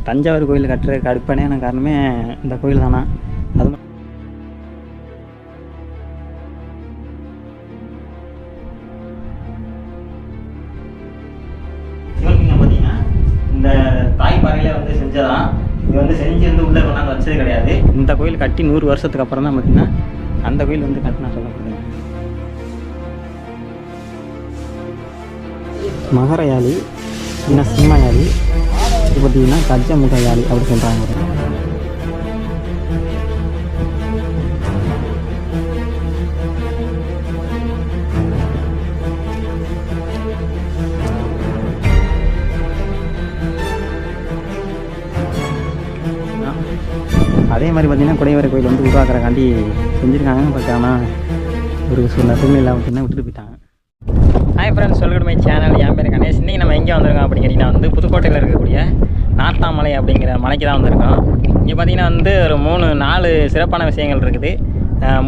தஞ்சாவூர் கோயில் கட்டுறதுக்கு அடிப்படையான காரணமே இந்த கோயில் தானா. அது சிவலிங்கம் பார்த்தீங்கன்னா இந்த தாய்ப்பாறையில் வந்து செஞ்சதான். இது வந்து செஞ்சு வந்து உள்ளே கொண்டாந்து வச்சது கிடையாது. இந்த கோயில் கட்டி 100 வருஷத்துக்கு அப்புறம் தான் பார்த்தீங்கன்னா அந்த கோயில் வந்து கட்டினா சொல்லப்படுது. மகர யாழி, இல்லைன்னா சிம்ம யாழி, இது பார்த்தீங்கன்னா கஜமுக யாழி அப்படி சொல்கிறாங்க. அதே மாதிரி பார்த்திங்கன்னா குடைவரை கோயில் வந்து உருவாக்குறக்காண்டி செஞ்சுருக்காங்க. பட் ஆனால் ஒரு சில சூழ்நிலை பார்த்திங்கன்னா விட்டுட்டு போயிட்டாங்க. Hi friends, welcome to my channel. என் பேர் கணேஷ். இன்றைக்கி நம்ம எங்கே வந்திருக்கோம் அப்படின்னு கேட்டிங்கன்னா வந்து புதுக்கோட்டையில் இருக்கக்கூடிய நாத்தாமலை அப்படிங்கிற மலைக்கு தான் வந்திருக்கோம். இங்கே பார்த்திங்கன்னா வந்து ஒரு 4 சிறப்பான விஷயங்கள் இருக்குது.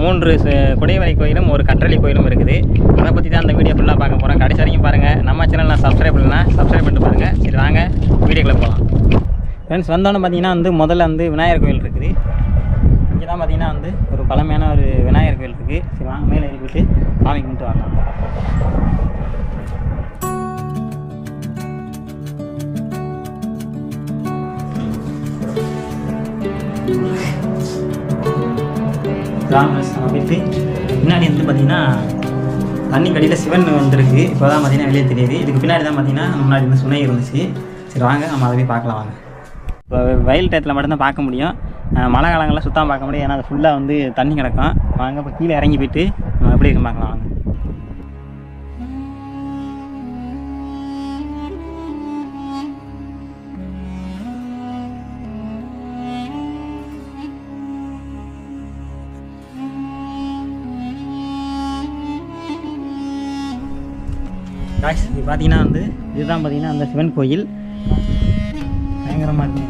3 குடைவரை கோயிலும் ஒரு கற்றளி கோயிலும் இருக்குது. அதை பற்றி தான் அந்த வீடியோ ஃபுல்லாக பார்க்க போகிறோம். கடைசி வரைக்கும் பாருங்கள். நம்ம சேனலில் சப்ஸ்கிரைப் பண்ணலாம், சப்ஸ்கிரைப் பண்ணிட்டு பாருங்கள். சரி வாங்க வீடியோக்குள்ளே போகலாம். ஃப்ரெண்ட்ஸ், வந்தோன்னு பார்த்திங்கன்னா வந்து முதல்ல வந்து விநாயகர் கோயில் இருக்குது. இங்கே தான் பார்த்திங்கன்னா வந்து ஒரு பழமையான ஒரு விநாயகர் கோயில் இருக்குது. சரி வாங்க மேலே ஏறிக்கிட்டு சாமி கும்பிட்டு வரலாம். ராமகிருஷ்ணன் போயிட்டு பின்னாடி வந்து பார்த்திங்கன்னா தண்ணி கடியில் சிவன் வந்துருக்கு. இப்போ தான் பார்த்திங்கன்னா வெளியே தெரியுது. இதுக்கு பின்னாடி தான் பார்த்திங்கன்னா முன்னாடி வந்து சுனை இருந்துச்சு. சரி வாங்க நம்ம அதை போய் பார்க்கலாம் வாங்க. இப்போ வெயில் டயத்தில் மட்டும்தான் பார்க்க முடியும். மழை காலங்களில் சுத்தமாக பார்க்க முடியும். ஏன்னா அது ஃபுல்லாக வந்து தண்ணி கிடக்கும். வாங்க இப்போ கீழே இறங்கி போயிட்டு நம்ம எப்படி இருக்கு பார்க்கலாம் வாங்க. இது பார்த்தீங்கன்னா வந்து இதுதான் பார்த்தீங்கன்னா அந்த சிவன் கோயில். பயங்கரமாக இருக்கு.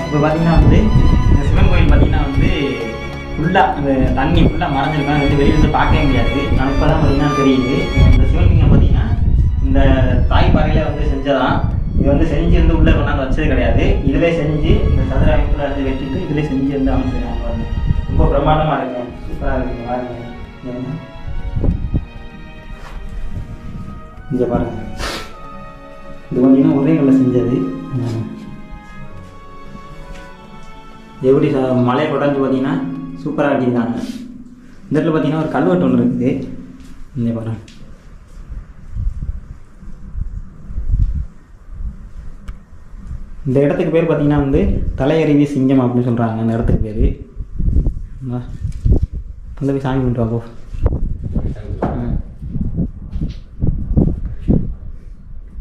இப்போ பார்த்தீங்கன்னா வந்து இந்த சிவன் கோயில் பார்த்தீங்கன்னா வந்து ஃபுல்லாக அந்த தண்ணி ஃபுல்லாக மறைஞ்சிருக்காங்க. வந்து வெளியிலேருந்து பார்க்கவே முடியாது. நான் இப்போ தான் பார்த்தீங்கன்னா தெரியுது. இந்த சிவலிங்கம் பார்த்தீங்கன்னா இந்த தாய்ப்பாறையில் வந்து செஞ்சதான். இது வந்து செஞ்சு வந்து உள்ளே கொண்டாந்து வச்சது கிடையாது. இதிலே செஞ்சு இந்த சதுர அமைப்பில் வந்து வெட்டிட்டு இதிலே செஞ்சு வந்து அமைச்சிருக்காங்க. பாருங்க, ரொம்ப பிரமாண்டமாக இருக்கும், சூப்பராக இருக்குங்க. பாருங்க இங்கே பாருங்க, இது பார்த்தீங்கன்னா ஒரே கல்லில் செஞ்சது. எப்படி மலையை கொண்டாந்து பார்த்தீங்கன்னா சூப்பராக கட்டியிருக்காங்க. இந்த இடத்துல பார்த்தீங்கன்னா ஒரு கல்வெட்டு ஒன்று இருக்குது. இங்கே பாருங்க, இந்த இடத்துக்கு பேர் பார்த்தீங்கன்னா வந்து தலையருவி சிங்கம் அப்படின்னு சொல்கிறாங்க. அந்த இடத்துக்கு பேர் வந்து போய் சாமி கும்பிட்டு வாப்போ.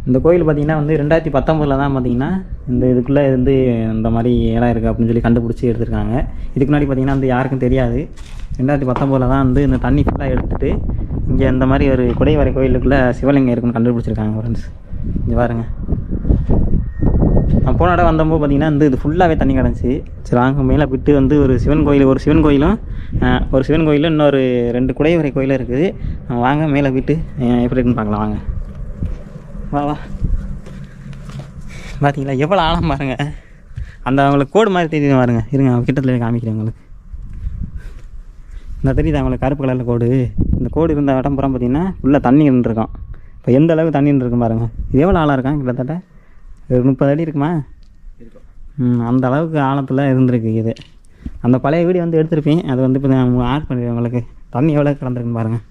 இந்த கோயில் பார்த்திங்கன்னா வந்து 2019 தான் பார்த்திங்கன்னா இந்த இதுக்குள்ளே வந்து இந்த மாதிரி இடம் இருக்குது அப்படின்னு சொல்லி கண்டுபிடிச்சி எடுத்துருக்காங்க. இதுக்கு முன்னாடி பார்த்திங்கன்னா வந்து யாருக்கும் தெரியாது. 2019 தான் வந்து இந்த தண்ணி ஃபுல்லாக எடுத்துகிட்டு இங்கே இந்த மாதிரி ஒரு குடைவரை கோயிலுக்குள்ளே சிவலிங்கம் இருக்குன்னு கண்டுபிடிச்சிருக்காங்க. ஃப்ரெண்ட்ஸ் இங்கே பாருங்கள், நான் போன இடம் வந்தபோது பார்த்திங்கன்னா வந்து இது ஃபுல்லாகவே தண்ணி கிடந்துச்சு. சரி வாங்க மேலே போய்ட்டு வந்து ஒரு சிவன் கோயிலும் இன்னொரு 2 குடைவரை கோயிலும் இருக்குது. வாங்க மேலே போய்ட்டு எப்படி இருக்குன்னு பார்க்கலாம் வாங்க. வா பார்த்தீங்களா எவ்வளோ ஆழம் பாருங்கள். அந்த அவங்களுக்கு கோடு மாதிரி தெரியுது பாருங்க. இருங்க கிட்டத்தில் காமிக்கிறேன் உங்களுக்கு. இந்த தெரியுது அவங்களுக்கு கருப்பு கலரில் கோடு. இந்த கோடு இருந்த இடம் புறம் பார்த்திங்கன்னா ஃபுல்லாக தண்ணி இருந்துருக்கும். இப்போ எந்த அளவுக்கு தண்ணி இருந்துருக்கும் பாருங்கள். இது எவ்வளோ ஆழம் இருக்கான்? கிட்டத்தட்ட ஒரு 30 அடி இருக்குமா? அந்த அளவுக்கு ஆழத்தில் இருந்திருக்கு இது. அந்த பழைய வீடியோ வந்து எடுத்துருப்பேன். அது வந்து இப்போ நான் ஆட் பண்ணிடுவேன் உங்களுக்கு. தண்ணி எவ்வளோ கலந்துருக்குன்னு பாருங்கள்.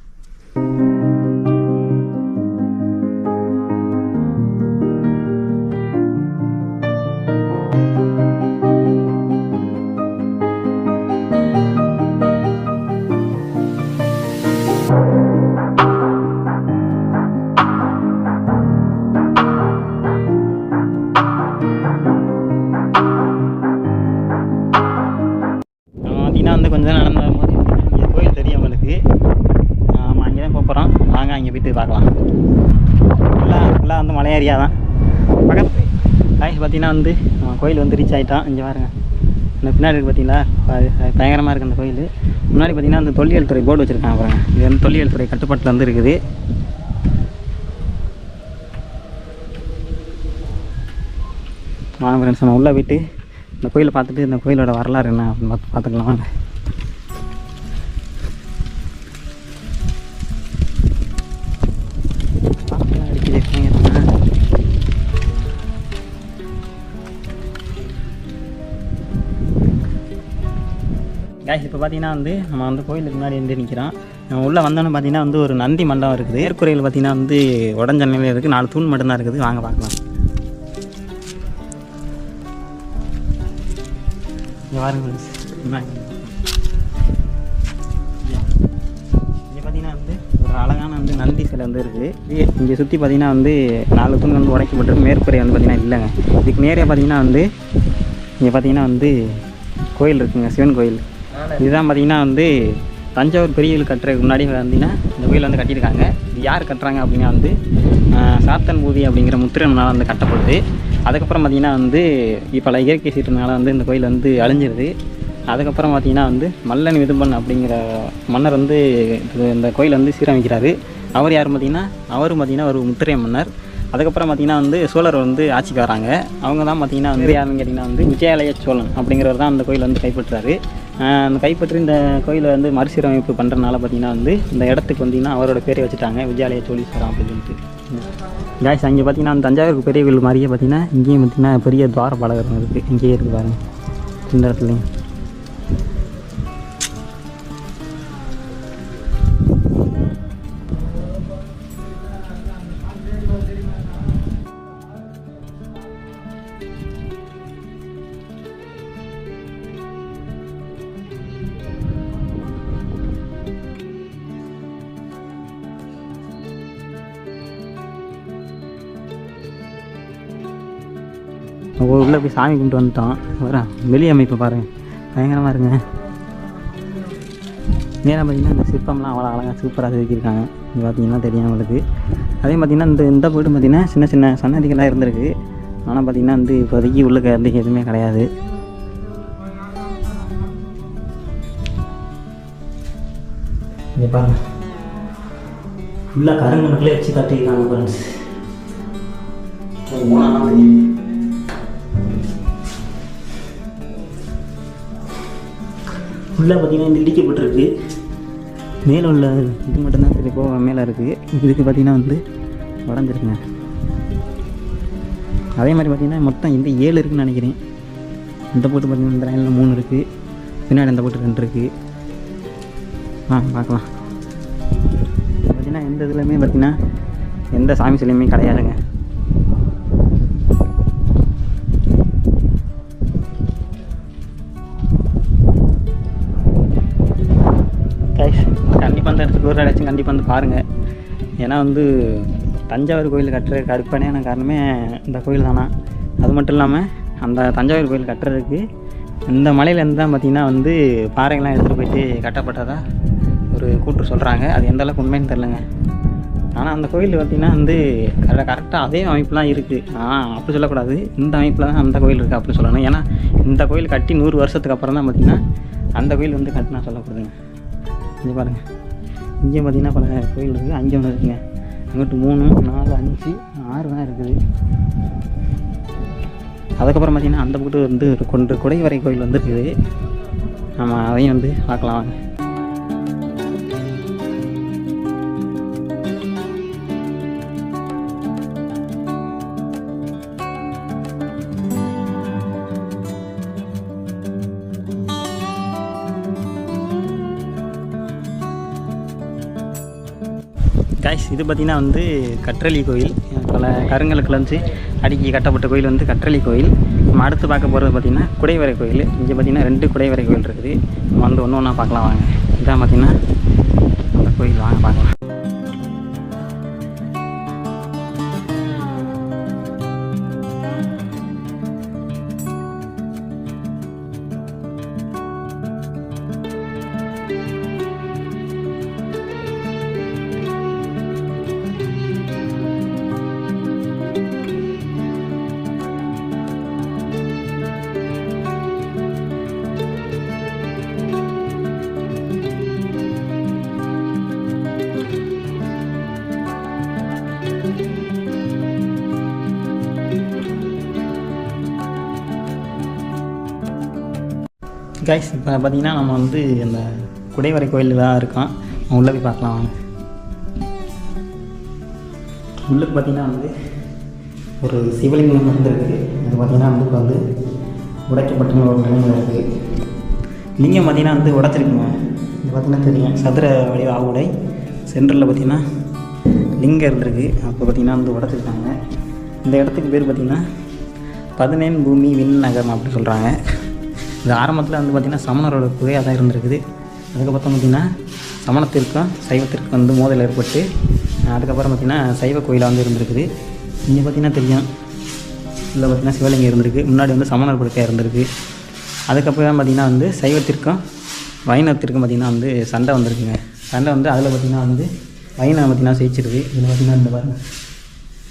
வந்து கொஞ்சம் தான் நடந்து வரும்போது இங்கே கோயில் தெரியும் உங்களுக்கு. ஆமாம், அங்கே தான் போகிறோம். வாங்க அங்கே போய்ட்டு பார்க்கலாம். ஃபுல்லாக வந்து மலை ஏரியா தான் பக்கத்து. காய்ச்சி பார்த்தீங்கன்னா வந்து கோயில் வந்து ரீச் ஆகிட்டோம். இங்கே பாருங்க, இந்த பின்னாடி பார்த்தீங்களா பயங்கரமாக இருக்குது அந்த கோயில். முன்னாடி பார்த்தீங்கன்னா அந்த தொல்லியல் துறை போர்டு வச்சுருக்காங்க பாருங்கள். இது வந்து தொல்லியல் துறை கட்டுப்பாட்டில் வந்து இருக்குது. வாங்க ஃப்ரெண்ட்ஸ், நம்ம உள்ளே போய்ட்டு இந்த கோயிலை பார்த்துட்டு இந்த கோயிலோட வரலாறு என்ன அப்படின்னு பார்த்துக்கலாம் வாங்க. கேஸ் இப்போ பார்த்தீங்கன்னா வந்து நம்ம வந்து கோயிலுக்கு முன்னாடி வந்து நிற்கிறோம். நம்ம உள்ளே வந்தோன்னு பார்த்தீங்கன்னா வந்து ஒரு நந்தி மண்டபம் இருக்குது. ஏற்குறையில் பார்த்தீங்கன்னா வந்து உடஞ்ச நிலையில் இருக்குது. 4 தூண் மட்டும்தான் இருக்குது. வாங்க பார்க்கலாம். இங்கே பாருங்க இங்கே பார்த்தீங்கன்னா வந்து ஒரு அழகான வந்து நந்தி சிலை வந்து இருக்குது. இங்கே சுற்றி பார்த்தீங்கன்னா வந்து 4 தூண் வந்து உடைக்கப்பட்டிருக்கு. மேற்கூரை வந்து பார்த்தீங்கன்னா இல்லைங்க. இதுக்கு நேரே பார்த்தீங்கன்னா வந்து இங்கே பார்த்தீங்கன்னா வந்து கோயில் இருக்குங்க, சிவன் கோயில். இதுதான் பார்த்தீங்கன்னா வந்து தஞ்சாவூர் பெரிய கோயில் கட்டுறதுக்கு முன்னாடி பார்த்தீங்கன்னா இந்த கோயில் வந்து கட்டியிருக்காங்க. இது யார் கட்டுறாங்க அப்படின்னா வந்து சாத்தன் பூதி அப்படிங்கிற முத்திரனால் வந்து கட்டப்படுது. அதுக்கப்புறம் பார்த்திங்கன்னா வந்து பல இயற்கை சீற்றனால வந்து இந்த கோயில் வந்து அழிஞ்சிருது. அதுக்கப்புறம் பார்த்திங்கன்னா வந்து மல்லன் விதும்பன் அப்படிங்கிற மன்னர் வந்து இந்த கோயில் வந்து சீரமைக்கிறாரு. அவர் யார் பார்த்திங்கன்னா அவரும் பார்த்திங்கன்னா ஒரு முத்திரை மன்னர். அதுக்கப்புறம் பார்த்திங்கன்னா வந்து சோழர் வந்து ஆட்சிக்கு வராங்க. அவங்க தான் பார்த்திங்கன்னா வந்து யாருன்னு கேட்டிங்கன்னா வந்து விஜயாலய சோழன் அப்படிங்கிறவர் தான் அந்த கோயில் வந்து கைப்பற்றுறாரு. அந்த கைப்பற்றி இந்த கோயிலை வந்து மறுசீரமைப்பு பண்ணுறதுனால பார்த்திங்கன்னா வந்து இந்த இடத்துக்கு வந்திங்கன்னா அவரோட பேரை வச்சுட்டாங்க, விஜயாலய சோழீஸ்வரம் அப்படின்னு சொல்லிட்டு. காய்ஸ் அங்கே பார்த்திங்கன்னா அந்த தஞ்சாவூருக்கு பெரிய கோயில் மாதிரியே பார்த்திங்கன்னா இங்கேயும் பார்த்திங்கன்னா பெரிய துவாரபாலகர் இருக்குது. இங்கேயே இருக்குது பாருங்கள், இந்த இடத்துலையும். உள்ளே போய் சாமி கும்பிட்டு வந்துட்டோம். வரேன் வெளி அமைப்பு பாருங்கள், பயங்கரமாக இருங்க. நேராக பார்த்திங்கன்னா இந்த சிற்பம்லாம் அவ்வளோ அழகாக சூப்பராக செதுக்கியிருக்காங்க. இது பார்த்திங்கன்னா தெரியும் உங்களுக்கு. அதே பார்த்திங்கன்னா இந்த போய்ட்டு பார்த்திங்கன்னா சின்ன சின்ன சன்னதிகளாக இருந்திருக்கு. ஆனால் பார்த்திங்கன்னா வந்து இப்போதைக்கு உள்ளுக்கு வந்து எதுவுமே கிடையாது. இங்கே பாருங்கள், ஃபுல்லாக கருங்கல்லே வச்சு கட்டியிருக்காங்க ஃப்ரெண்ட்ஸ். மூணாம் தெரியும். ஃபுல்லாக பார்த்திங்கன்னா இந்த இடிக்கப்பட்டிருக்கு. மேலே உள்ள இது மட்டும்தான் சரி போக மேலே இருக்குது. இதுக்கு பார்த்திங்கன்னா வந்து உடஞ்சிருக்குங்க. அதே மாதிரி பார்த்திங்கன்னா மொத்தம் இந்த 7 இருக்குதுன்னு நினைக்கிறேன். இந்த போட்டு பார்த்திங்கன்னா இந்த லைனில் 3 இருக்குது, பின்னாடி இந்த போட்டு 2 இருக்குது. பார்க்கலாம். பார்த்திங்கன்னா எந்த இதுலையுமே பார்த்திங்கன்னா எந்த சாமி சிலையுமே கிடையாதுங்க. கண்டிப்பாக அந்த இடத்துக்கு ஒரு இடச்சும் கண்டிப்பாக வந்து பாருங்கள். ஏன்னா வந்து தஞ்சாவூர் கோயில் கட்டுறதுக்கு அடிப்படையான காரணமே இந்த கோயில் தானா. அது மட்டும் இல்லாமல் அந்த தஞ்சாவூர் கோயில் கட்டுறதுக்கு இந்த மலையிலேருந்து தான் பார்த்திங்கன்னா வந்து பாறைகள்லாம் எடுத்துகிட்டு போயிட்டு கட்டப்பட்டதாக ஒரு கூற்று சொல்கிறாங்க. அது எந்த அளவுக்கு உண்மைன்னு தெரிலங்க. ஆனால் அந்த கோயில் பார்த்திங்கன்னா வந்து கரெக்டாக அதே அமைப்புலாம் இருக்குது. அப்படி சொல்லக்கூடாது, இந்த அமைப்பில் தான் அந்த கோயில் இருக்குது அப்படின்னு சொல்லணும். ஏன்னா இந்த கோயில் கட்டி 100 வருஷத்துக்கு அப்புறம் தான் பார்த்திங்கன்னா அந்த கோயில் வந்து கட்டினா சொல்லப்படுதுங்க. இங்கே பாருங்கள், இங்கேயும் பார்த்திங்கன்னா பல கோயில் இருக்குது. அங்கே ஒன்று இருக்குங்க, அங்கிட்டு 3, 4, 5, 6 தான் இருக்குது. அதுக்கப்புறம் பார்த்திங்கன்னா அந்த பக்கம் வந்து ஒரு குடைவரை கோயில் வந்து இருக்குது. நம்ம அதையும் வந்து பார்க்கலாம் வாங்க. கைஸ் இது பார்த்திங்கன்னா வந்து கற்றளி கோயில். பல கருங்கலுக்குள்ள வந்து அடுக்கி கட்டப்பட்ட கோயில் வந்து கற்றளி கோயில். நம்ம அடுத்து பார்க்க போகிறது பார்த்திங்கன்னா குடைவரை கோயில். இங்கே பார்த்திங்கன்னா 2 குடைவரை கோயில் இருக்குது. நம்ம வந்து ஒன்று ஒன்றா பார்க்கலாம் வாங்க. இதான் பார்த்திங்கன்னா அந்த கோயில், வாங்க பார்க்கலாம். கைஸ் இப்போ பார்த்திங்கன்னா நம்ம வந்து இந்த குடைவரை கோயில் தான் இருக்கோம். உள்ளே போய் பார்க்கலாம் வாங்க. உள்ளே பார்த்திங்கன்னா வந்து ஒரு சிவலிங்கம் வந்துருக்கு. அது பார்த்திங்கன்னா வந்து இப்போ வந்து உடைக்கப்பட்ட ஒரு நிலைமையில் இருக்குது. லிங்கம் பார்த்திங்கன்னா வந்து உடைச்சிருக்குங்க. இது பார்த்திங்கன்னா தெரியும், சதுர வடிவ ஆவுடை சென்டரில் பார்த்திங்கன்னா லிங்கம் இருந்திருக்கு. அப்போ பார்த்திங்கன்னா வந்து உடைச்சிருக்காங்க. இந்த இடத்துக்கு பேர் பார்த்திங்கன்னா 14 பூமி விண்ணகரம் அப்படின்னு சொல்கிறாங்க. இது ஆரம்பத்தில் வந்து பார்த்திங்கன்னா சமணரோட குகையாக தான் இருந்திருக்குது. அதுக்கப்புறம் பார்த்திங்கன்னா சமணத்திற்கும் சைவத்திற்கும் வந்து மோதல் ஏற்பட்டு அதுக்கப்புறம் பார்த்திங்கன்னா சைவ கோயிலாக வந்து இருந்திருக்குது. இங்கே பார்த்திங்கன்னா தெரியும், இதில் பார்த்திங்கன்னா சிவலிங்கம் இருந்திருக்கு. முன்னாடி வந்து சமணர் படுக்கையாக இருந்திருக்கு. அதுக்கப்புறம் பார்த்திங்கன்னா வந்து சைவத்திற்கும் வைணவத்திற்கும் பார்த்திங்கன்னா வந்து சண்டை வந்திருக்குங்க. சண்டை வந்து அதில் பார்த்திங்கன்னா வந்து வைணவம் பார்த்திங்கன்னா ஜெயிச்சிருக்கு. இதில் பார்த்திங்கன்னா இந்த பாருங்கள்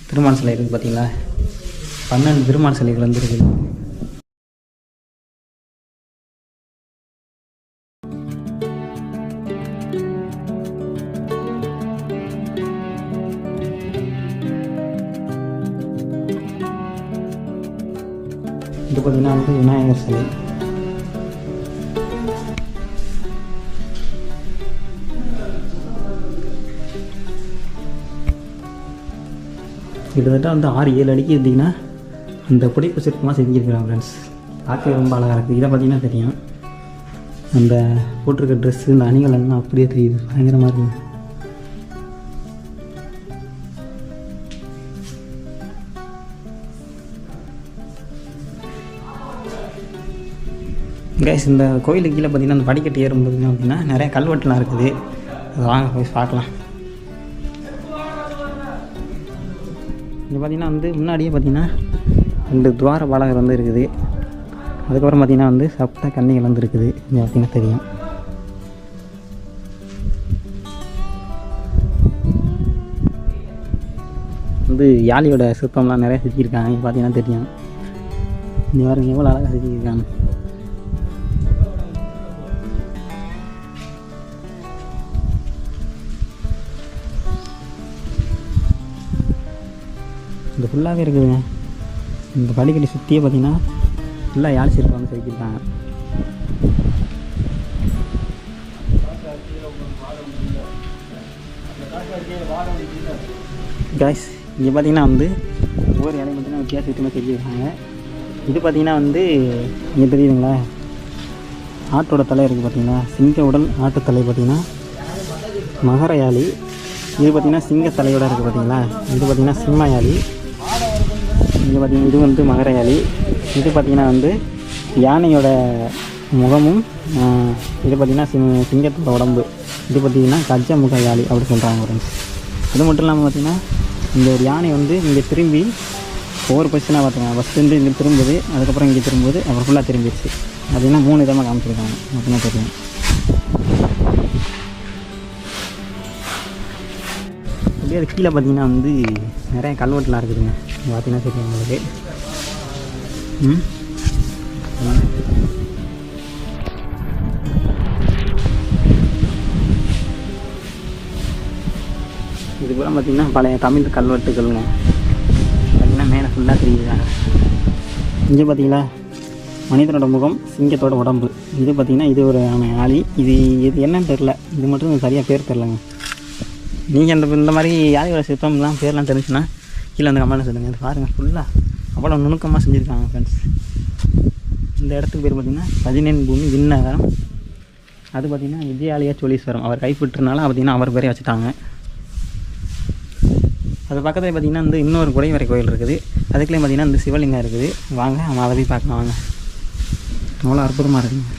திருமான் சிலை இருக்குது பார்த்திங்களா, 12 திருமான் சிலைகள் வந்து இருக்குது. இது பார்த்திங்கன்னா வந்து விநாயகர் சிலை. கிட்டத்தட்ட வந்து 6-7 அடிக்கு இருந்தீங்கன்னா அந்த புடைப்பு சிற்பமாக செஞ்சுருக்கிறாங்க ஃப்ரெண்ட்ஸ். பார்க்க ரொம்ப அழகாக இருக்குது. இதை பார்த்திங்கன்னா தெரியும், அந்த போட்டிருக்க ட்ரெஸ்ஸு இந்த அணிகள் எல்லாம் அப்படியே தெரியுது, பயங்கரமாக இருக்குது. கைஸ் இந்த கோயிலுக்கு கீழே பார்த்திங்கன்னா அந்த படிக்கட்டு ஏறும்போது அப்படின்னா நிறைய கல்வெட்டுலாம் இருக்குது. அதை வாங்க போய் பார்க்கலாம். இங்கே பார்த்திங்கன்னா வந்து முன்னாடியே பார்த்திங்கன்னா 2 துவார பாலகர் வந்து இருக்குது. அதுக்கப்புறம் பார்த்திங்கன்னா வந்து சப்த கன்னிகள் வந்து இருக்குது. இங்கே பார்த்திங்கன்னா தெரியும். வந்து யாழியோட சிற்பம்லாம் நிறைய செஞ்சுருக்காங்க. இங்கே பார்த்திங்கன்னா தெரியும். இங்கே பாருங்க எவ்வளோ அழகாக செஞ்சுருக்காங்க. இந்த ஃபுல்லாகவே இருக்குதுங்க. இந்த படிக்கட்டி சுற்றியே பார்த்திங்கன்னா ஃபுல்லாக யாழ் சிற்பம் வந்து செதுக்கியிருக்காங்க. கைஸ் இங்கே பார்த்திங்கன்னா வந்து ஒவ்வொரு இலையும் பார்த்திங்கன்னா வித்தியாச வித்தியமாக செஞ்சுருக்காங்க. இது பார்த்திங்கன்னா வந்து இங்கே தெரியுதுங்களா, ஆட்டோட தலை இருக்குது பார்த்திங்களா, சிங்க உடல் ஆட்டுத்தலை பார்த்திங்கன்னா மகர யாழி. இது பார்த்திங்கன்னா சிங்க தலையோடு இருக்குது பார்த்திங்களா. இது பார்த்திங்கன்னா சிம்ம யாழி. இது பார்த்திங்கன்னா இது வந்து மகர யாழி. இது பார்த்திங்கன்னா வந்து யானையோட முகமும், இது பார்த்திங்கன்னா சிங்கத்தோட உடம்பு. இது பார்த்திங்கன்னா கஜ முக யாழி அப்படி சொல்கிறாங்க ஃப்ரெண்ட்ஸ். அது மட்டும் இல்லாமல் பார்த்திங்கன்னா இந்த ஒரு யானை வந்து இங்கே திரும்பி ஒவ்வொரு பொசிஷனாக பார்த்துங்க. ஃபஸ்ட்டு வந்து இங்கே திரும்புது, அதுக்கப்புறம் இங்கே திரும்புது, அப்புறம் ஃபுல்லாக திரும்பிடுச்சு. பார்த்திங்கன்னா 3 விதமாக காமிச்சிருக்காங்க. அப்படின்னா தெரியும். அப்படியே அது கீழே பார்த்திங்கன்னா வந்து நிறைய கல்வெட்டுலாம் இருக்குதுங்க. பார்த்திங்கன்னா தெரியும் உங்களுக்கு. இது கூட பார்த்திங்கன்னா பழைய தமிழ் கல்வெட்டுகள்ங்க. பார்த்திங்கன்னா மேலே ஃபுல்லாக தெரியுதுங்க. இங்கே பார்த்திங்களா மனிதனோட முகம், சிங்கத்தோட உடம்பு. இது பார்த்திங்கன்னா இது ஒரு ஆளி. இது என்னன்னு தெரில, இது மட்டும் சரியாக பேர் தெரிலங்க. நீங்கள் இந்த மாதிரி யாரையோட சிற்பம்லாம் பேர்லாம் தெரிஞ்சுன்னா கீழே அந்த கமெண்ட் சொல்லுங்கள். இது பாருங்கள் ஃபுல்லாக அவ்வளோ நுணுக்கமாக செஞ்சுருக்காங்க ஃப்ரெண்ட்ஸ். இந்த இடத்துக்கு பேர் பார்த்திங்கன்னா 14 பூமி விண்ணகரம். அது பார்த்திங்கன்னா விஜயாலய சோழீஸ்வரம் அவர் கைப்பற்றினால பார்த்திங்கன்னா அவர் பேரே வச்சுட்டாங்க. அது பக்கத்தில் பார்த்திங்கன்னா வந்து இன்னொரு குடைவரை கோயில் இருக்குது. அதுக்குள்ளே பார்த்திங்கன்னா இந்த சிவலிங்கம் இருக்குது. வாங்க நம்ம அதை போய் பார்க்கலாம் வாங்க. அவ்வளோ அற்புதமாக இருக்குங்க.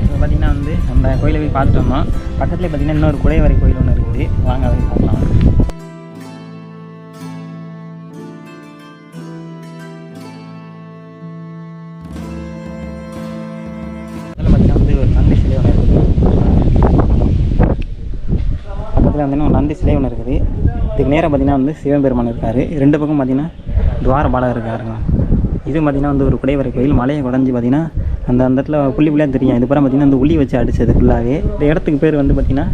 இப்போ பார்த்திங்கன்னா வந்து அந்த கோயிலை போய் பார்த்துட்டு வந்தோம். பக்கத்துலேயே பார்த்திங்கன்னா இன்னொரு குடைவரை கோயில் ஒன்று இருக்குது. வாங்க அதை பார்க்கலாம். அதில் பார்த்திங்கன்னா வந்து ஒரு நந்தி சிலை ஒன்று இருக்குது. பக்கத்தில் வந்து ஒரு நந்தி சிலை ஒன்று இருக்குது. இதுக்கு நேராக பார்த்திங்கன்னா வந்து சிவபெருமான் இருக்கார். 2 பக்கம் பார்த்திங்கன்னா துவார பாலகர் இருக்காருங்க. இது பார்த்திங்கன்னா வந்து ஒரு குடைவரை கோயில். மலையை குடஞ்சி பார்த்திங்கன்னா அந்த இடத்துல புள்ளி புள்ளியாக தெரியும். இது பூரா பார்த்திங்கன்னா அந்த உளி வச்சு அடித்தது ஃபுல்லாகவே. இந்த இடத்துக்கு பேர் வந்து பார்த்திங்கன்னா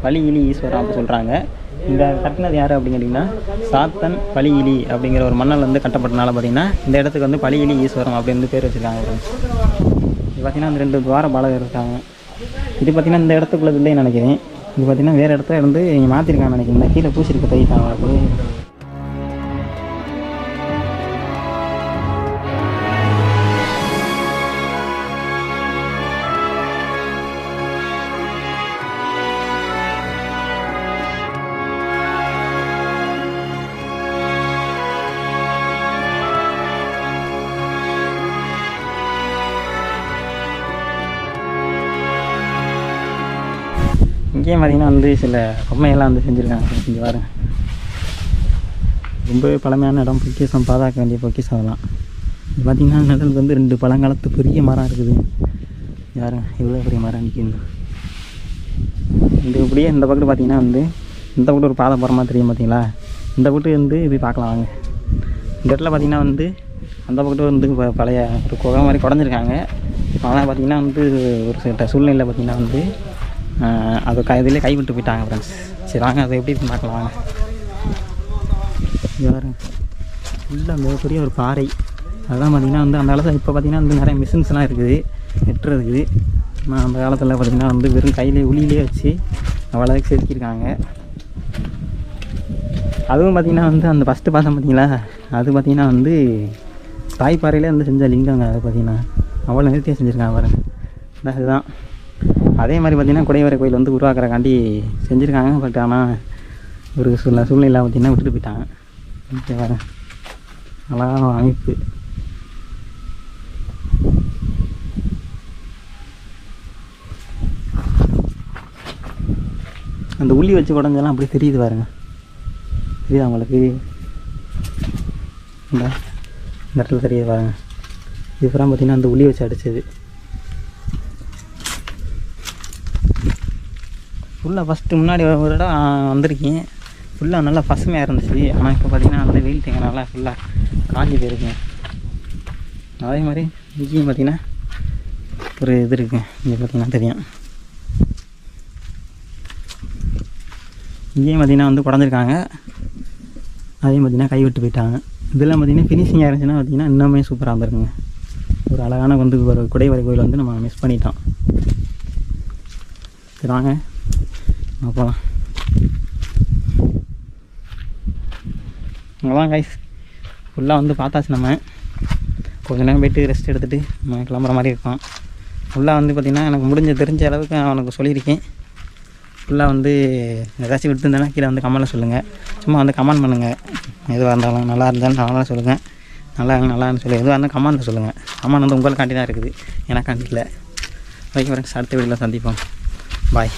பலியிலி ஈஸ்வரம் அப்படி சொல்கிறாங்க. இந்த கட்டினது யார் அப்படின்னு கேட்டிங்கன்னா சாத்தன் பலியிலி அப்படிங்கிற ஒரு மன்னல் வந்து கட்டப்பட்டனால பார்த்திங்கன்னா இந்த இடத்துக்கு வந்து பலியிலி ஈஸ்வரம் அப்படின்னு பேர் வச்சுருக்காங்க. இது பார்த்திங்கன்னா அந்த 2 துவார பாலகர் இருக்காங்க. இது பார்த்திங்கன்னா இந்த இடத்துக்குள்ளது இல்லைன்னு நினைக்கிறேன். இது பார்த்திங்கன்னா வேறு இடத்துல இருந்து இங்கே மாற்றிருக்காங்க நினைக்கிறேன். இந்த கீழே பூசிருக்க தைட்டாங்க. இங்கேயும் பார்த்திங்கன்னா வந்து சில பொம்மையெல்லாம் வந்து செஞ்சுருக்காங்க. இங்கே பாருங்க, ரொம்பவே பழமையான இடம். பொக்கிஷம், பாதுகாக்க வேண்டிய பொக்கிஷம் அதெல்லாம். இது பார்த்திங்கன்னா நிழலுக்கு வந்து 2 பழங்காலத்து பெரிய மரம் இருக்குது. யாருங்க இவ்வளோ பெரிய மரம் நிற்கிது. இந்த இப்படியே இந்த பக்கம் பார்த்திங்கன்னா வந்து இந்த பக்கம் ஒரு பாதை போகிற மாதிரி தெரியும் பார்த்தீங்களா. இந்த பக்கம் வந்து போய் பார்க்கலாம் வாங்க. இந்த இடத்துல பார்த்திங்கன்னா வந்து அந்த பக்கம் வந்து பழைய ஒரு குகை மாதிரி குடஞ்சிருக்காங்க. இப்போ அதெல்லாம் பார்த்திங்கன்னா வந்து ஒரு சில சூழ்நிலையில் பார்த்திங்கன்னா வந்து அது இதிலே கைவிட்டு போயிட்டாங்க ஃப்ரெண்ட்ஸ். சரி வாங்க அதை எப்படி பார்க்கலாம் வாங்க. வேறு ஃபுல்லாக மிகப்பெரிய ஒரு பாறை. அதெல்லாம் பார்த்திங்கன்னா வந்து அந்த காலத்தில் இப்போ பார்த்திங்கன்னா வந்து நிறைய மிஷின்ஸ்லாம் இருக்குது வெட்டுறதுக்கு. ஆனால் அந்த காலத்தில் பார்த்திங்கன்னா வந்து வெறும் கையிலே உளியிலே வச்சு அவ்வளோக்கு செதுக்கியிருக்காங்க. அதுவும் பார்த்திங்கன்னா வந்து அந்த ஃபஸ்ட்டு பார்த்தோம் பார்த்திங்களா, அது பார்த்திங்கன்னா வந்து தாய்ப்பாறையிலே வந்து செஞ்ச லிங்கங்க. அது பார்த்திங்கன்னா அவ்வளோ நிறுத்தியாக செஞ்சுருக்காங்க பாருங்கள். அதுதான் அதே மாதிரி பார்த்திங்கன்னா குடைவரை கோயில் வந்து உருவாக்குறக்காண்டி செஞ்சுருக்காங்க. பட் ஆனால் ஒரு சூழ்நிலை பார்த்திங்கன்னா விட்டுட்டு போயிட்டாங்க. ஓகே வர அழகான அமைப்பு. அந்த உள்ளி வச்சு குடஞ்செல்லாம் அப்படி தெரியுது பாருங்க. தெரியுதா உங்களுக்கு? இந்த இடத்துல தெரியுது பாருங்க. இதுக்கப்புறம் பார்த்திங்கன்னா அந்த உள்ளி வச்சு அடித்தது ஃபுல்லாக. ஃபஸ்ட்டு முன்னாடி ஒரு இடம் வந்திருக்கேன், ஃபுல்லாக நல்லா பசுமையாக இருந்துச்சு. ஆனால் இப்போ பார்த்திங்கன்னா அந்த வெயில் தேங்கனால ஃபுல்லாக காஞ்சி போயிருக்குங்க. அதே மாதிரி இங்கேயும் பார்த்திங்கன்னா ஒரு இது இருக்குங்க. இங்கே பார்த்திங்கன்னா தெரியும், இங்கேயும் பார்த்திங்கன்னா வந்து குடஞ்சிருக்காங்க. அதையும் பார்த்திங்கன்னா கைவிட்டு போயிட்டாங்க. இதெல்லாம் பார்த்திங்கன்னா ஃபினிஷிங்காக இருந்துச்சுன்னா பார்த்திங்கன்னா இன்னுமே சூப்பராக இருந்திருக்குங்க. ஒரு அழகான வந்து ஒரு குடைவரை கோயில் வந்து நம்ம மிஸ் பண்ணிட்டோம். சரி வாங்க போகலாம். அவ்வளோதான் கைஸ், ஃபுல்லாக வந்து பார்த்தாச்சு. நம்ம கொஞ்சம் நேரம் போய்ட்டு ரெஸ்ட் எடுத்துகிட்டு நம்ம கிளம்புற மாதிரி இருக்கும். ஃபுல்லாக வந்து பார்த்திங்கன்னா எனக்கு தெரிஞ்ச அளவுக்கு நான் உனக்கு சொல்லியிருக்கேன். ஃபுல்லாக வந்து ஏதாச்சும் விட்டுருந்தேன்னா கீழே வந்து கமெண்ட்டில் சொல்லுங்கள். சும்மா வந்து கமெண்ட் பண்ணுங்கள். எதுவாக இருந்தாலும் நல்லா இருந்தாலும் நல்லா சொல்லுங்கள். நல்லான்னு சொல்லி எதுவாக இருந்தாலும் கமெண்ட்டில் சொல்லுங்கள். கமெண்ட் வந்து உங்களுக்காண்டி தான் இருக்குது, எனக்காண்டி இல்லை. ஓகே ஃப்ரெண்ட்ஸ், அடுத்த வீடியோவில் சந்திப்போம். பாய்.